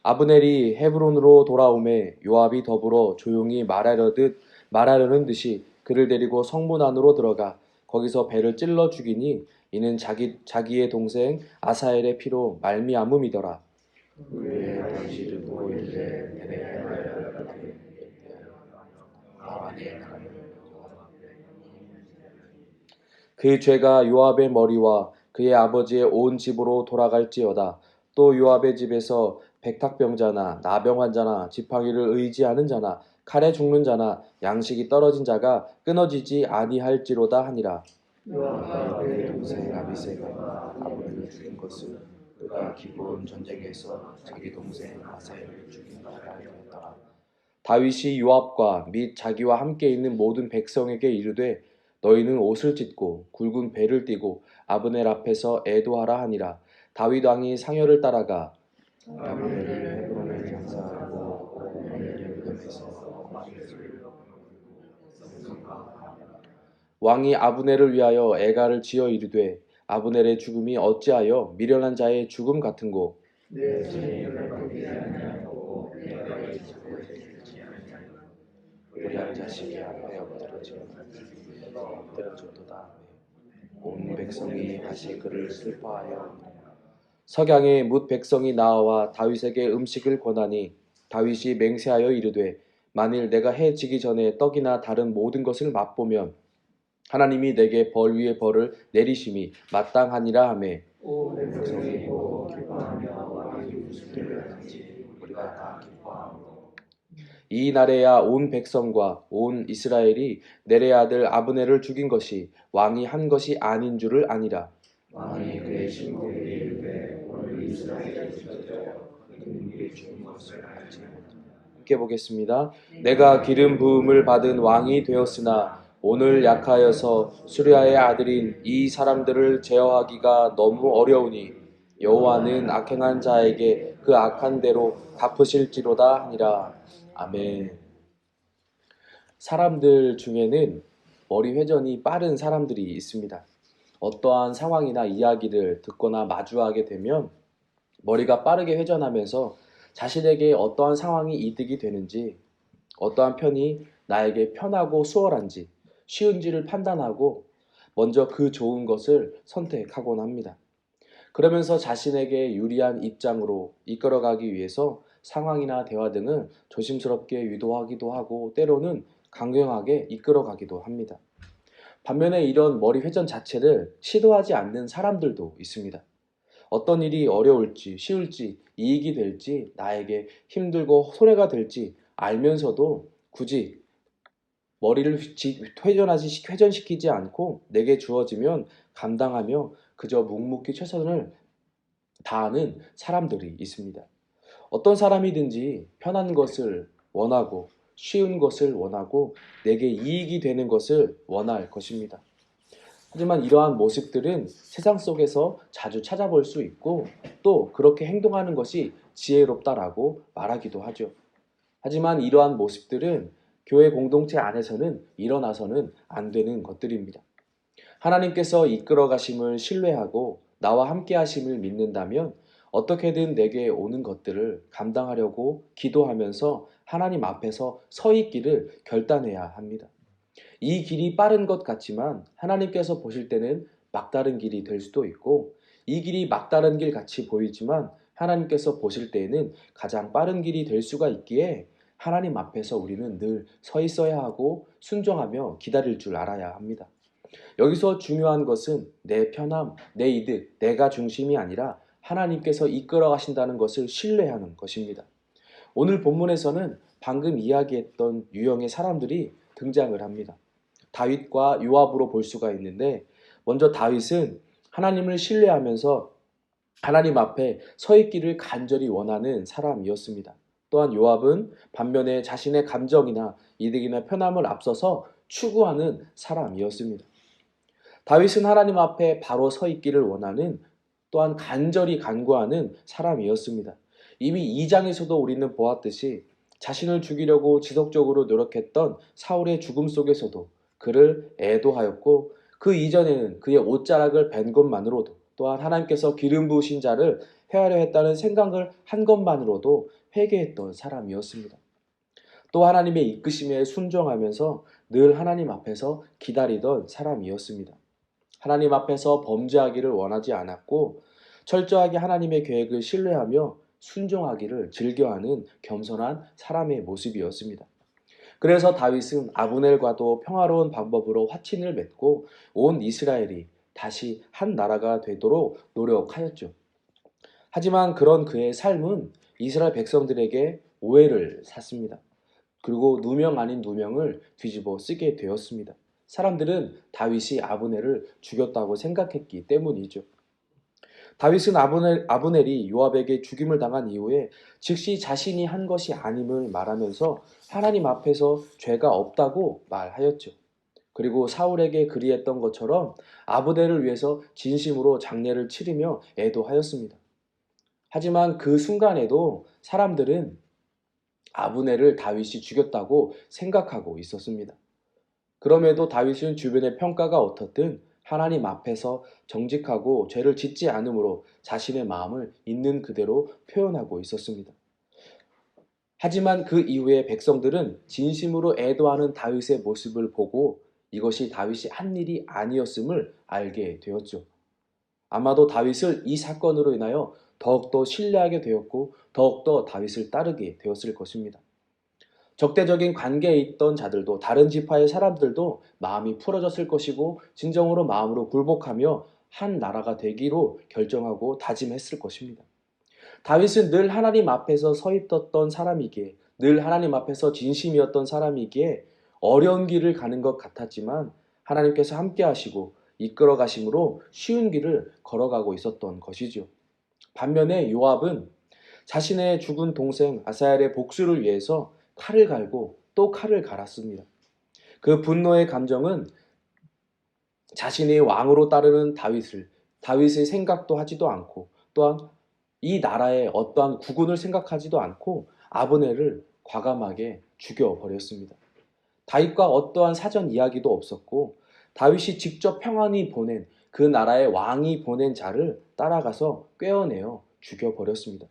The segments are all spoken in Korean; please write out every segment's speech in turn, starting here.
아브넬이 헤브론으로 돌아오매 요압이 더불어 조용히 말하려는 듯이 그를 데리고 성문 안으로 들어가 거기서 배를 찔러 죽이니 이는 자기의 동생 아사엘의 피로 말미암음이더라. 그의 당시를 보고 이르되 그 죄가 요압의 머리와 그의 아버지의 온 집으로 돌아갈지어다. 또 요압의 집에서 백탁병자나 나병 환자나 지팡이를 의지하는 자나 칼에 죽는 자나 양식이 떨어진 자가 끊어지지 아니할지로다 하니라. 요압과 그의 동생 아비새가 아브넬을 죽인 것은 그가 기브온 전쟁에서 자기 동생 아사엘을 죽인 바라 하였더라. 다윗이 요압과 및 자기와 함께 있는 모든 백성에게 이르되 너희는 옷을 찢고 굵은 배를 띠고 아브넬 앞에서 애도하라 하니라. 다윗 왕이 상여를 따라가 아브넬을 헤브론에 장사하고 오늘 예루살렘에서 왕이 아브넬을 위하여 애가를 지어 이르되 아브넬의 죽음이 어찌하여 미련한 자의 죽음 같은고 내 손이 거기 아니하고 내가 이스라엘에 되지 아니하여 불의한 자식이 앞에 엎드려졌도다. 온 백성이 다시 그를 슬퍼하여 석양에 뭇 백성이 나와 다윗에게 음식을 권하니 다윗이 맹세하여 이르되 만일 내가 해 지기 전에 떡이나 다른 모든 것을 맛보면 하나님이 내게 벌 위에 벌을 내리심이 마땅하니라 하매 온 백성이 보고 기뻐하며 왕이 무슨 일을 하는지 우리가 다 기뻐하고 이 날에야 온 백성과 온 이스라엘이 내레 아들 아브넬을 죽인 것이 왕이 한 것이 아닌 줄을 아니라. 왕이 그의 신복에게 이르되 오늘 이스라엘에 있어져 그는 우리 죽은 것을 알지 못하며 함께 보겠습니다. 내가 기름 부음을 받은 왕이 되었으나 오늘 약하여서 수리아의 아들인 이 사람들을 제어하기가 너무 어려우니 여호와는 악행한 자에게 그 악한 대로 갚으실지로다 하니라. 아멘. 사람들 중에는 머리 회전이 빠른 사람들이 있습니다. 어떠한 상황이나 이야기를 듣거나 마주하게 되면 머리가 빠르게 회전하면서 자신에게 어떠한 상황이 이득이 되는지, 어떠한 편이 나에게 편하고 수월한지, 쉬운지를 판단하고 먼저 그 좋은 것을 선택하곤 합니다. 그러면서 자신에게 유리한 입장으로 이끌어가기 위해서 상황이나 대화 등은 조심스럽게 유도하기도 하고 때로는 강경하게 이끌어가기도 합니다. 반면에 이런 머리 회전 자체를 시도하지 않는 사람들도 있습니다. 어떤 일이 어려울지 쉬울지 이익이 될지 나에게 힘들고 손해가 될지 알면서도 굳이 머리를 회전시키지 않고 내게 주어지면 감당하며 그저 묵묵히 최선을 다하는 사람들이 있습니다. 어떤 사람이든지 편한 것을 원하고 쉬운 것을 원하고 내게 이익이 되는 것을 원할 것입니다. 하지만 이러한 모습들은 세상 속에서 자주 찾아볼 수 있고 또 그렇게 행동하는 것이 지혜롭다라고 말하기도 하죠. 하지만 이러한 모습들은 교회 공동체 안에서는 일어나서는 안 되는 것들입니다. 하나님께서 이끌어 가심을 신뢰하고 나와 함께 하심을 믿는다면 어떻게든 내게 오는 것들을 감당하려고 기도하면서 하나님 앞에서 서 있기를 결단해야 합니다. 이 길이 빠른 것 같지만 하나님께서 보실 때는 막다른 길이 될 수도 있고 이 길이 막다른 길 같이 보이지만 하나님께서 보실 때에는 가장 빠른 길이 될 수가 있기에 하나님 앞에서 우리는 늘 서 있어야 하고 순종하며 기다릴 줄 알아야 합니다. 여기서 중요한 것은 내 편함, 내 이득, 내가 중심이 아니라 하나님께서 이끌어 가신다는 것을 신뢰하는 것입니다. 오늘 본문에서는 방금 이야기했던 유형의 사람들이 등장을 합니다. 다윗과 요압으로 볼 수가 있는데 먼저 다윗은 하나님을 신뢰하면서 하나님 앞에 서 있기를 간절히 원하는 사람이었습니다. 또한 요압은 반면에 자신의 감정이나 이득이나 편함을 앞서서 추구하는 사람이었습니다. 다윗은 하나님 앞에 바로 서 있기를 원하는 또한 간절히 간구하는 사람이었습니다. 이미 2장에서도 우리는 보았듯이 자신을 죽이려고 지속적으로 노력했던 사울의 죽음 속에서도 그를 애도하였고 그 이전에는 그의 옷자락을 벤 것만으로도 또한 하나님께서 기름 부으신 자를 해하려 했다는 생각을 한 것만으로도 회개했던 사람이었습니다. 또 하나님의 이끄심에 순종하면서 늘 하나님 앞에서 기다리던 사람이었습니다. 하나님 앞에서 범죄하기를 원하지 않았고 철저하게 하나님의 계획을 신뢰하며 순종하기를 즐겨하는 겸손한 사람의 모습이었습니다. 그래서 다윗은 아브넬과도 평화로운 방법으로 화친을 맺고 온 이스라엘이 다시 한 나라가 되도록 노력하였죠. 하지만 그런 그의 삶은 이스라엘 백성들에게 오해를 샀습니다. 그리고 누명 아닌 누명을 뒤집어 쓰게 되었습니다. 사람들은 다윗이 아브넬을 죽였다고 생각했기 때문이죠. 다윗은 아브넬이 요압에게 죽임을 당한 이후에 즉시 자신이 한 것이 아님을 말하면서 하나님 앞에서 죄가 없다고 말하였죠. 그리고 사울에게 그리했던 것처럼 아브넬을 위해서 진심으로 장례를 치르며 애도하였습니다. 하지만 그 순간에도 사람들은 아브넬을 다윗이 죽였다고 생각하고 있었습니다. 그럼에도 다윗은 주변의 평가가 어떻든 하나님 앞에서 정직하고 죄를 짓지 않으므로 자신의 마음을 있는 그대로 표현하고 있었습니다. 하지만 그 이후에 백성들은 진심으로 애도하는 다윗의 모습을 보고 이것이 다윗이 한 일이 아니었음을 알게 되었죠. 아마도 다윗을 이 사건으로 인하여 더욱더 신뢰하게 되었고 더욱더 다윗을 따르게 되었을 것입니다. 적대적인 관계에 있던 자들도 다른 지파의 사람들도 마음이 풀어졌을 것이고 진정으로 마음으로 굴복하며 한 나라가 되기로 결정하고 다짐했을 것입니다. 다윗은 늘 하나님 앞에서 서 있었던 사람이기에 늘 하나님 앞에서 진심이었던 사람이기에 어려운 길을 가는 것 같았지만 하나님께서 함께 하시고 이끌어 가심으로 쉬운 길을 걸어가고 있었던 것이죠. 반면에 요압은 자신의 죽은 동생 아사엘의 복수를 위해서 칼을 갈고 또 칼을 갈았습니다. 그 분노의 감정은 자신이 왕으로 따르는 다윗의 생각도 하지도 않고 또한 이 나라의 어떠한 국운을 생각하지도 않고 아브넬을 과감하게 죽여버렸습니다. 다윗과 어떠한 사전 이야기도 없었고 다윗이 직접 평안히 보낸 그 나라의 왕이 보낸 자를 따라가서 꿰어내어 죽여버렸습니다.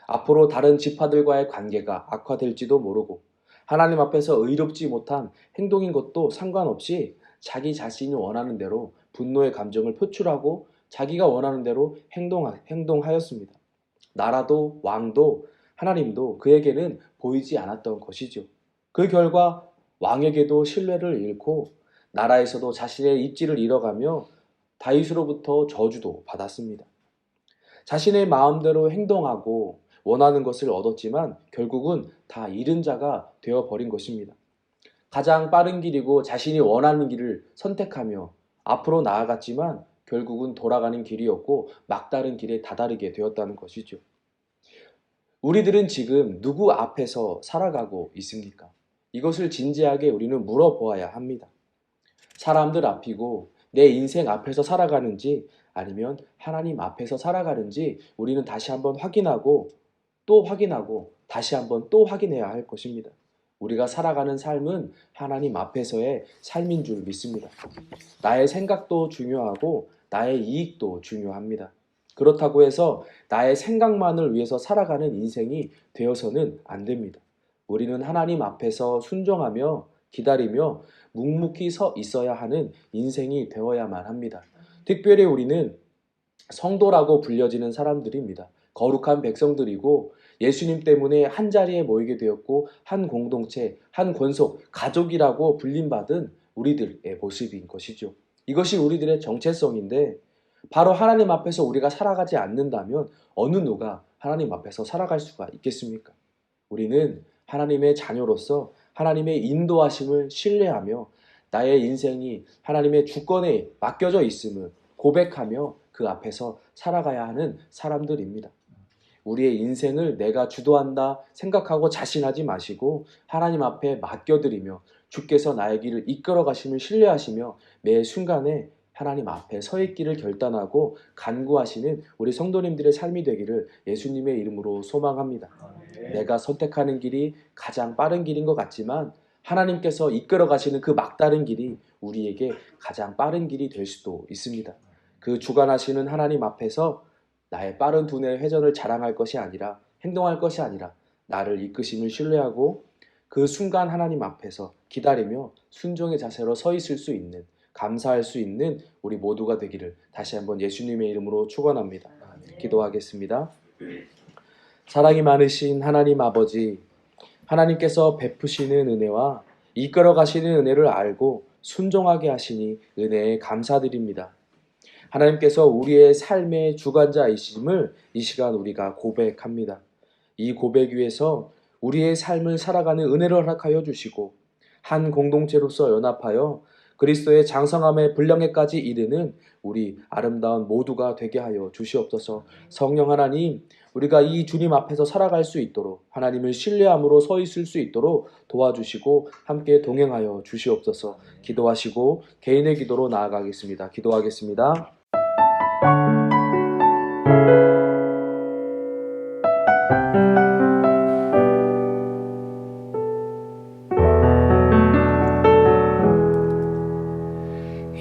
앞으로 다른 지파들과의 관계가 악화될지도 모르고 하나님 앞에서 의롭지 못한 행동인 것도 상관없이 자기 자신이 원하는 대로 분노의 감정을 표출하고 자기가 원하는 대로 행동하였습니다. 나라도 왕도 하나님도 그에게는 보이지 않았던 것이죠. 그 결과 왕에게도 신뢰를 잃고 나라에서도 자신의 입지를 잃어가며 다윗으로부터 저주도 받았습니다. 자신의 마음대로 행동하고 원하는 것을 얻었지만 결국은 다 잃은 자가 되어버린 것입니다. 가장 빠른 길이고 자신이 원하는 길을 선택하며 앞으로 나아갔지만 결국은 돌아가는 길이었고 막다른 길에 다다르게 되었다는 것이죠. 우리들은 지금 누구 앞에서 살아가고 있습니까? 이것을 진지하게 우리는 물어보아야 합니다. 사람들 앞이고 내 인생 앞에서 살아가는지 아니면 하나님 앞에서 살아가는지 우리는 다시 한번 확인하고 또 확인하고 다시 한번 또 확인해야 할 것입니다. 우리가 살아가는 삶은 하나님 앞에서의 삶인 줄 믿습니다. 나의 생각도 중요하고 나의 이익도 중요합니다. 그렇다고 해서 나의 생각만을 위해서 살아가는 인생이 되어서는 안 됩니다. 우리는 하나님 앞에서 순종하며 기다리며 묵묵히 서 있어야 하는 인생이 되어야만 합니다. 특별히 우리는 성도라고 불려지는 사람들입니다. 거룩한 백성들이고 예수님 때문에 한 자리에 모이게 되었고 한 공동체, 한 권속, 가족이라고 불림받은 우리들의 모습인 것이죠. 이것이 우리들의 정체성인데 바로 하나님 앞에서 우리가 살아가지 않는다면 어느 누가 하나님 앞에서 살아갈 수가 있겠습니까? 우리는 하나님의 자녀로서 하나님의 인도하심을 신뢰하며 나의 인생이 하나님의 주권에 맡겨져 있음을 고백하며 그 앞에서 살아가야 하는 사람들입니다. 우리의 인생을 내가 주도한다 생각하고 자신하지 마시고 하나님 앞에 맡겨드리며 주께서 나의 길을 이끌어 가심을 신뢰하시며 매 순간에 하나님 앞에 서 있기를 결단하고 간구하시는 우리 성도님들의 삶이 되기를 예수님의 이름으로 소망합니다. 내가 선택하는 길이 가장 빠른 길인 것 같지만 하나님께서 이끌어 가시는 그 막다른 길이 우리에게 가장 빠른 길이 될 수도 있습니다. 그 주관하시는 하나님 앞에서 나의 빠른 두뇌 회전을 자랑할 것이 아니라, 행동할 것이 아니라 나를 이끄심을 신뢰하고 그 순간 하나님 앞에서 기다리며 순종의 자세로 서 있을 수 있는, 감사할 수 있는 우리 모두가 되기를 다시 한번 예수님의 이름으로 축원합니다. 기도하겠습니다. 사랑이 많으신 하나님 아버지, 하나님께서 베푸시는 은혜와 이끌어 가시는 은혜를 알고 순종하게 하시니 은혜에 감사드립니다. 하나님께서 우리의 삶의 주관자이심을 이 시간 우리가 고백합니다. 이 고백 위에서 우리의 삶을 살아가는 은혜를 허락하여 주시고 한 공동체로서 연합하여 그리스도의 장성함의 분량에까지 이르는 우리 아름다운 모두가 되게 하여 주시옵소서. 성령 하나님, 우리가 이 주님 앞에서 살아갈 수 있도록, 하나님을 신뢰함으로 서 있을 수 있도록 도와주시고 함께 동행하여 주시옵소서. 기도하시고 개인의 기도로 나아가겠습니다. 기도하겠습니다.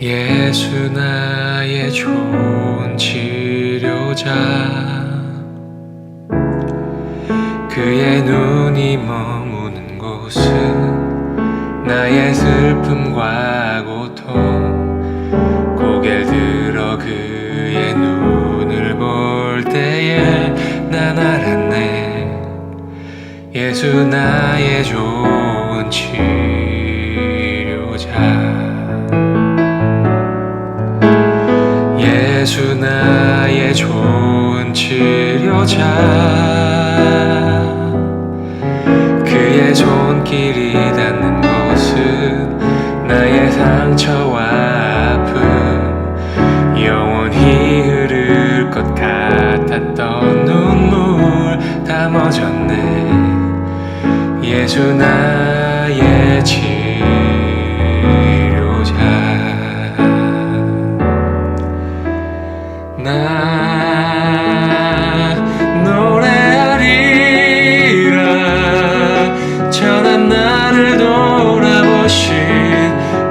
예수 나의 좋은 치료자, 그의 눈이 머무는 곳은 나의 슬픔과 고통, 고개를 들어 그의 눈을 볼 때에 난 알았네. 예수 나의 좋은 치료자, 예수 나의 좋은 치료자, 그의 손길이 닿는 곳은 나의 상처와 아픔, 영원히 흐를 것 같았던 눈물 다 멎었네. 예수 나의 치료자, 나 노래하리라. 전한 나를 돌아보신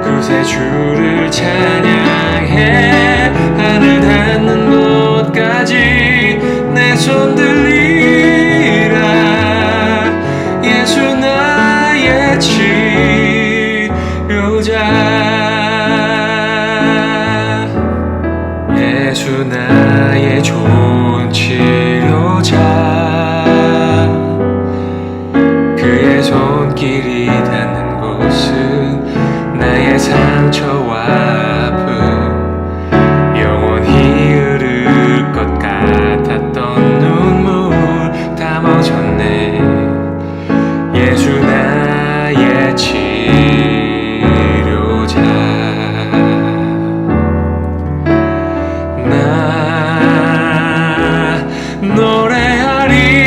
구세주를 찬양해. 하늘 닿는 곳까지 내 손 들리라. 예수 나의 치료자, 예수 나의 좋은 치료자, 그의 손길이 닿는 곳은 나의 상처와 아픔, 영원히 흐를 것 같았던 눈물 다 멎었네. 예수 나의 치료자, 나 노래하리라.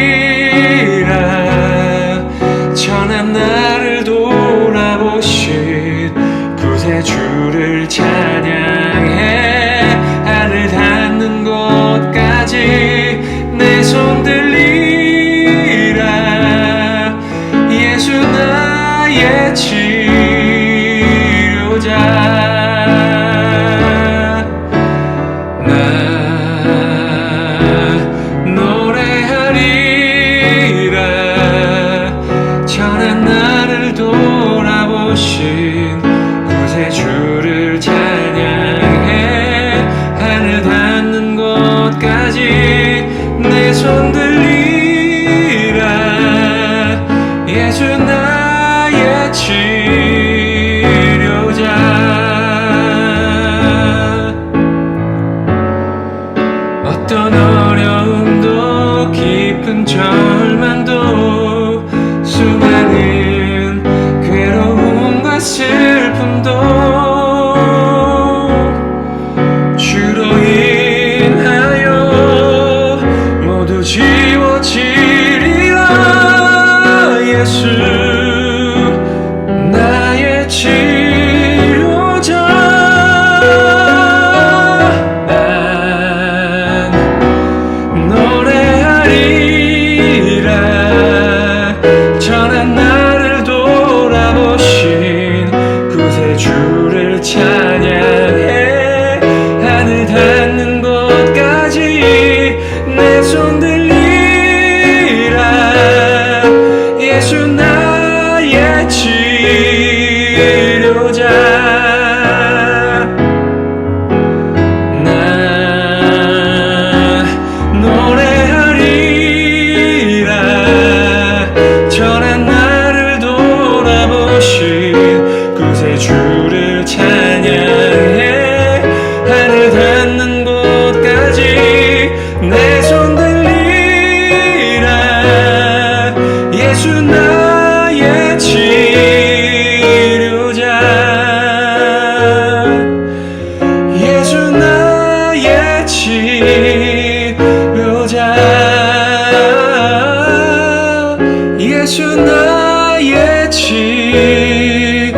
전한 나를 돌아보신 구세주를 찬양해. 하늘 닿는 곳까지 내 손 들리라. 예수 나의 치료자, 전한 나를 돌아보신 구세주를 찬양해. 하늘 닿는 곳까지 내 손 들리라. 예수 나의 치료자, 어떤 어려움도 깊은 절망도 수많은 괴로움과 슬픔도 주로 인하여 모두 지워지리라. 예수 나의 치료자, 난 노래하리라. 치료자 나 노래하리라 전한 나를 돌아보신 구세주를 찬양해 하늘 닿는 곳까지 내 손 들리라 예수 나의 치료자 예수 나의 치료자 예수 나의 치료자